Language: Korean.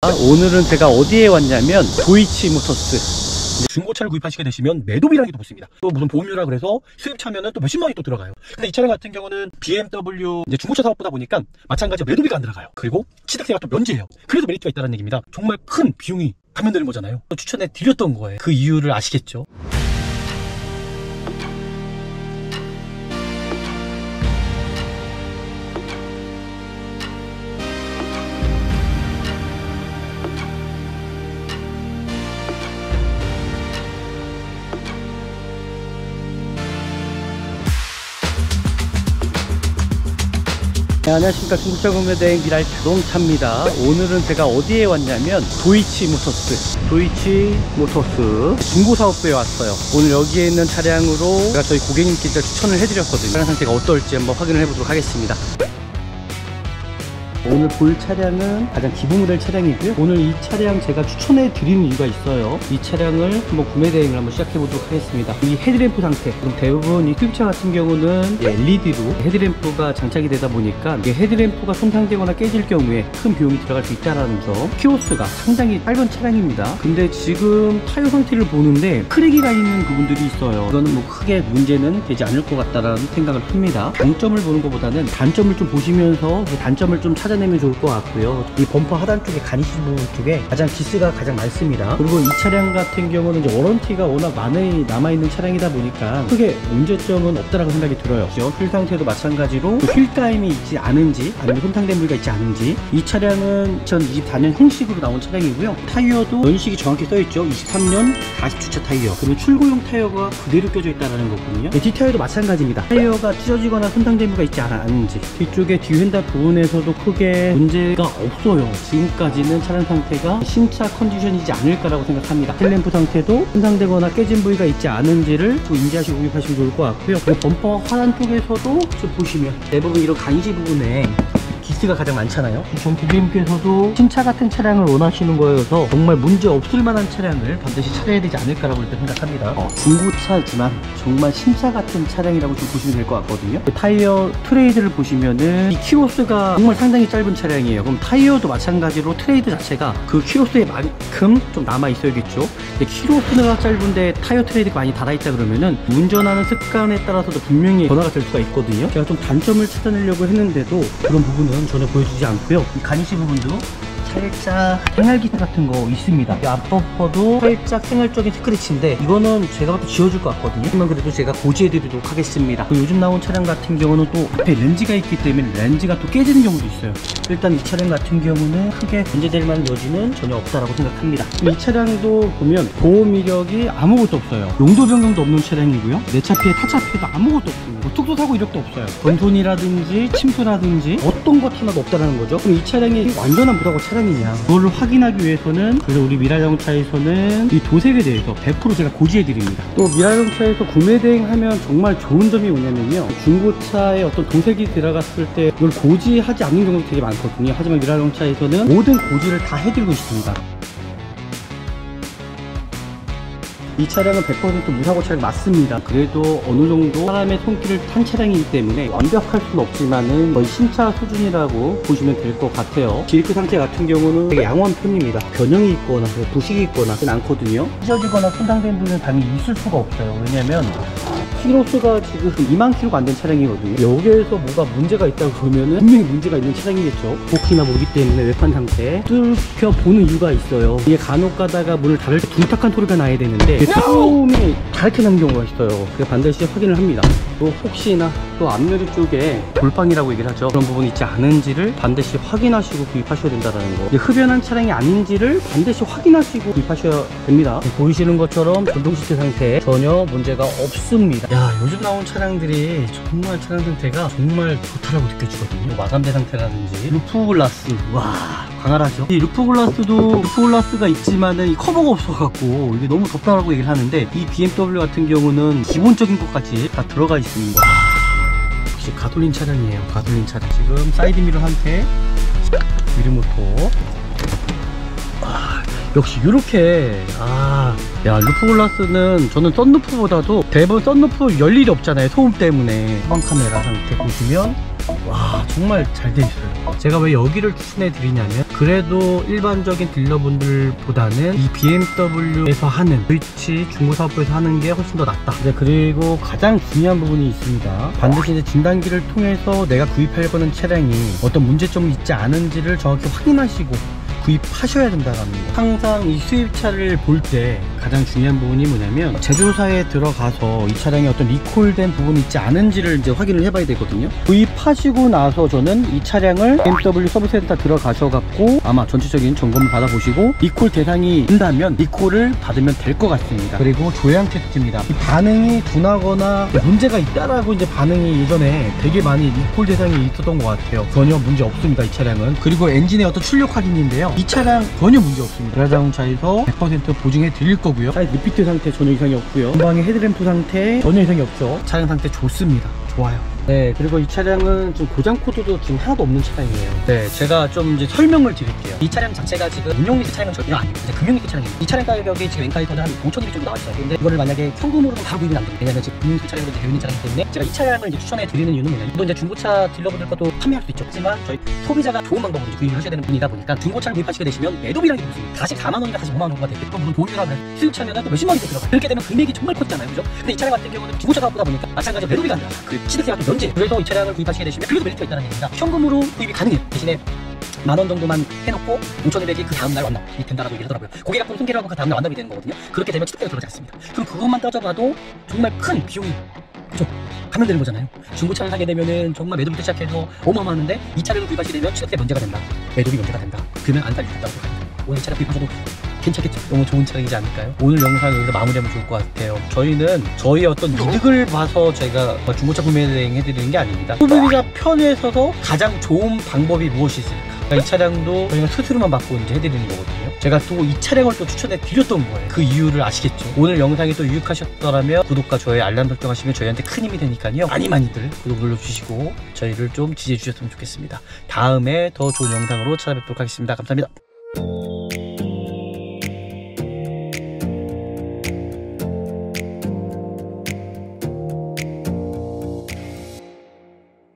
오늘은 제가 어디에 왔냐면 도이치 모터스. 중고차를 구입하시게 되시면 매도비라는 게 또 붙습니다. 또 무슨 보험료라 그래서 수입차면은 또 몇십만 원이 또 들어가요. 근데 이 차량 같은 경우는 BMW 이제 중고차 사업보다 보니까 마찬가지로 매도비가 안 들어가요. 그리고 취득세가 또 면제예요. 그래서 메리트가 있다는 얘기입니다. 정말 큰 비용이 감면되는 거잖아요. 또 추천해 드렸던 거예요. 그 이유를 아시겠죠? 네, 안녕하십니까. 중고차 구매대행 미랄 자동차입니다. 오늘은 제가 어디에 왔냐면 도이치 모터스 중고사업부에 왔어요. 오늘 여기에 있는 차량으로 제가 저희 고객님께 추천을 해드렸거든요. 차량 상태가 어떨지 한번 확인을 해보도록 하겠습니다. 오늘 볼 차량은 가장 기본 모델 차량이고요. 오늘 이 차량 제가 추천해 드리는 이유가 있어요. 이 차량을 한번 구매 대행을 한번 시작해 보도록 하겠습니다. 이 헤드램프 상태, 그럼 대부분 이 수입차 같은 경우는 LED로 헤드램프가 장착이 되다 보니까 이게 헤드램프가 손상되거나 깨질 경우에 큰 비용이 들어갈 수 있다는 점. 키로수가 상당히 짧은 차량입니다. 근데 지금 타이어 상태를 보는데 크랙이가 있는 부분들이 있어요. 이거는 뭐 크게 문제는 되지 않을 것 같다라는 생각을 합니다. 장점을 보는 것보다는 단점을 좀 보시면서 그 단점을 좀 찾아내면 좋을 것 같고요. 이 범퍼 하단 쪽에 가니쉬 부분 쪽에 가장 기스가 가장 많습니다. 그리고 이 차량 같은 경우는 이제 워런티가 워낙 많이 남아있는 차량이다 보니까 크게 문제점은 없다라고 생각이 들어요. 휠 상태도 마찬가지로 휠 까임이 있지 않은지 아니면 손상된 부위가 있지 않은지. 이 차량은 2024년 형식으로 나온 차량이고요. 타이어도 연식이 정확히 써있죠. 23년 40주차 타이어. 그리고 출고용 타이어가 그대로 껴져 있다는 거거든요. 뒷타이어도 마찬가지입니다. 타이어가 찢어지거나 손상된 부위가 있지 않은지. 뒤쪽에 뒤 휀다 부분에서도 크게 문제가 없어요. 지금까지는 차량 상태가 신차 컨디션이지 않을까라고 생각합니다. 힐램프 상태도 손상되거나 깨진 부위가 있지 않은지를 좀 인지하시고 구입하시면 좋을 것 같고요. 그리고 범퍼 하단 쪽에서도 좀 보시면 대부분 이런 간시 부분에 기스가 가장 많잖아요. 전 고객님께서도 신차 같은 차량을 원하시는 거여서 정말 문제 없을 만한 차량을 반드시 찾아야 되지 않을까라고 일단 생각합니다. 중고차지만 정말 신차 같은 차량이라고 좀 보시면 될 것 같거든요. 타이어 트레이드를 보시면은 이 키로수가 정말 상당히 짧은 차량이에요. 그럼 타이어도 마찬가지로 트레이드 자체가 그 키로수에 만큼 좀 남아 있어야겠죠. 키로수가 짧은데 타이어 트레이드가 많이 달아있다 그러면은 운전하는 습관에 따라서도 분명히 변화가 될 수가 있거든요. 제가 좀 단점을 찾아내려고 했는데도 그런 부분은 전혀 보여주지 않고요. 이 가니쉬 부분도 살짝 생활기타 같은 거 있습니다. 이 앞버퍼도 살짝 생활적인 스크래치인데 이거는 제가 봐도 지워줄 것 같거든요. 하지만 그래도 제가 고지해드리도록 하겠습니다. 요즘 나온 차량 같은 경우는 또 앞에 렌즈가 있기 때문에 렌즈가 또 깨지는 경우도 있어요. 일단 이 차량 같은 경우는 크게 문제될 만한 여지는 전혀 없다라고 생각합니다. 이 차량도 보면 보험 이력이 아무것도 없어요. 용도 변경도 없는 차량이고요. 내 차 피해 타차 피해도 아무것도 없습니다. 뭐 특수 사고 이력도 없어요. 건손이라든지 침수라든지 어떤 것 하나도 없다라는 거죠. 그럼 이 차량이 완전한 무사고 차량이냐, 그걸 확인하기 위해서는 그래서 우리 미라자동차에서는 이 도색에 대해서 100% 제가 고지해 드립니다. 또 미라자동차에서 구매 대행하면 정말 좋은 점이 뭐냐면요, 중고차에 어떤 도색이 들어갔을 때 이걸 고지하지 않는 경우도 되게 많거든요. 하지만 미라자동차에서는 모든 고지를 다 해드리고 있습니다. 이 차량은 100% 무사고 차량 맞습니다. 그래도 어느 정도 사람의 손길을 탄 차량이기 때문에 완벽할 수는 없지만은 거의 신차 수준이라고 보시면 될 것 같아요. 지리크 상태 같은 경우는 되게 양호한 편입니다. 변형이 있거나 부식이 있거나 그건 않거든요. 찢어지거나 손상된 부분은 당연히 있을 수가 없어요. 왜냐면 키로수가 지금 2만 킬로가 안 된 차량이거든요. 여기에서 뭐가 문제가 있다고 그러면은 분명히 문제가 있는 차량이겠죠. 혹시나 모르기 때문에 외판 상태 뚫혀 보는 이유가 있어요. 이게 간혹 가다가 문을 닫을 때 둔탁한 소리가 나야 되는데 처음에 다르게 나는 경우가 있어요. 그래서 반드시 확인을 합니다. 또 혹시나 또 앞유리 쪽에 돌방이라고 얘기를 하죠. 그런 부분이 있지 않은지를 반드시 확인하시고 구입하셔야 된다는 거. 흡연한 차량이 아닌지를 반드시 확인하시고 구입하셔야 됩니다. 보이시는 것처럼 전동 시트 상태에 전혀 문제가 없습니다. 야, 요즘 나온 차량들이 정말 차량 상태가 정말 좋다라고 느껴지거든요. 마감재 상태라든지 루프 글라스, 와 광활하죠. 이 루프 글라스도 루프 글라스가 있지만은 이 커버가 없어갖고 이게 너무 덥다라고 얘기를 하는데 이 BMW 같은 경우는 기본적인 것까지 다 들어가 있습니다. 역시 가솔린 차량이에요. 가솔린 차량. 지금 사이드 미러 상태, 미르모터. 역시 이렇게 야, 루프 글라스는 저는 썬루프보다도 대부분 썬루프 열 일이 없잖아요, 소음 때문에. 후방 카메라 상태 보시면 와 정말 잘 돼 있어요. 제가 왜 여기를 추천해 드리냐면 그래도 일반적인 딜러분들보다는 이 BMW에서 하는 스위치 중고사업부에서 하는 게 훨씬 더 낫다. 그리고 가장 중요한 부분이 있습니다. 반드시 이제 진단기를 통해서 내가 구입하려는 차량이 어떤 문제점이 있지 않은지를 정확히 확인하시고 구입하셔야 된다는 거. 항상 이 수입차를 볼 때 가장 중요한 부분이 뭐냐면 제조사에 들어가서 이 차량에 어떤 리콜된 부분이 있지 않은지를 이제 확인을 해봐야 되거든요. 구입하시고 나서 저는 이 차량을 BMW 서비스센터 들어가셔갖고 아마 전체적인 점검을 받아보시고 리콜 대상이 된다면 리콜을 받으면 될 것 같습니다. 그리고 조향 테스트입니다. 이 반응이 둔하거나 문제가 있다라고 이제 반응이 예전에 되게 많이 리콜 대상이 있었던 것 같아요. 전혀 문제 없습니다, 이 차량은. 그리고 엔진의 어떤 출력 확인인데요, 이 차량 전혀 문제 없습니다. 전자자동차에서 100% 보증해 드릴 거고요. 타이어 리피트 상태 전혀 이상이 없고요. 전방의 헤드램프 상태 전혀 이상이 없죠. 차량 상태 좋습니다. 좋아요. 네, 그리고 이 차량은 지금 고장 코드도 지금 하나도 없는 차량이에요. 네, 제가 좀 이제 설명을 드릴게요. 이 차량 자체가 지금 운용리스 차량은 전혀 아니고 이제 금융리스 차량입니다. 이 차량 가격이 지금 엔카이터는 한 5,000원 정도 나와 있어요. 근데 이거를 만약에 현금으로는 바로 구입이 안 됩니다. 왜냐면 지금 금융리스 차량으로 되어 있는 차량이기 때문에 제가 이 차량을 이제 추천해 드리는 이유는 뭐냐면 또 이제 중고차 딜러분들과도 판매할 수 있죠. 하지만 저희 소비자가 좋은 방법으로 구입을 하셔야 되는 분이다 보니까 중고차를 구입하시게 되시면 매도비라는 게 붙습니다. 다시 4만 원인가 다시 5만 원 정도가 되겠죠. 물론 돈이라 하면 수입차면은 또 몇십만 원이 들어가요. 그렇게 되면 금액이 정말 커지잖아요, 그죠? 근데 이 차량 같은 경우는 중고차가 보다 보니까 마찬가지로 매도비가 안 들어가요. 그 취득세가 또 면제. 그래서 이 차량을 구입하시게 되시면 그래도 메리트가 있다는 얘기입니다. 현금으로 구입이 가능해요. 대신에 만원 정도만 해놓고 5,200이 그 다음날 완납이 된다라고 얘기를 하더라고요. 고객이 통계를 하고 그 다음날 완납이 되는 거거든요. 그렇게 되면 취득세가 들어가지 않습니다. 그럼 그것만 따져봐도 정말 큰 비용이, 그죠? 가면 되는 거잖아요. 중고차를 사게 되면은 정말 매도비부터 시작해서 어마어마하는데 이 차량을 구입하시게 되면 취득세 문제가 된다, 매도비 문제가 된다, 그러면 안 살릴 수 있다고 생각합니다. 오늘 차량 구입하셔도 괜찮겠죠? 너무 좋은 차량이지 않을까요? 오늘 영상 여기서 마무리하면 좋을 것 같아요. 저희는 저희의 어떤 이득을 봐서 저희가 중고차 구매 대행 해드리는 게 아닙니다. 소비자 편에 서서 가장 좋은 방법이 무엇이 있을까? 이 차량도 저희가 스스로만 받고 이제 해드리는 거거든요. 제가 또 이 차량을 또 추천해 드렸던 거예요. 그 이유를 아시겠죠? 오늘 영상이 또 유익하셨더라면 구독과 좋아요, 알람 설정하시면 저희한테 큰 힘이 되니까요. 많이들 구독 눌러주시고 저희를 좀 지지해 주셨으면 좋겠습니다. 다음에 더 좋은 영상으로 찾아뵙도록 하겠습니다. 감사합니다.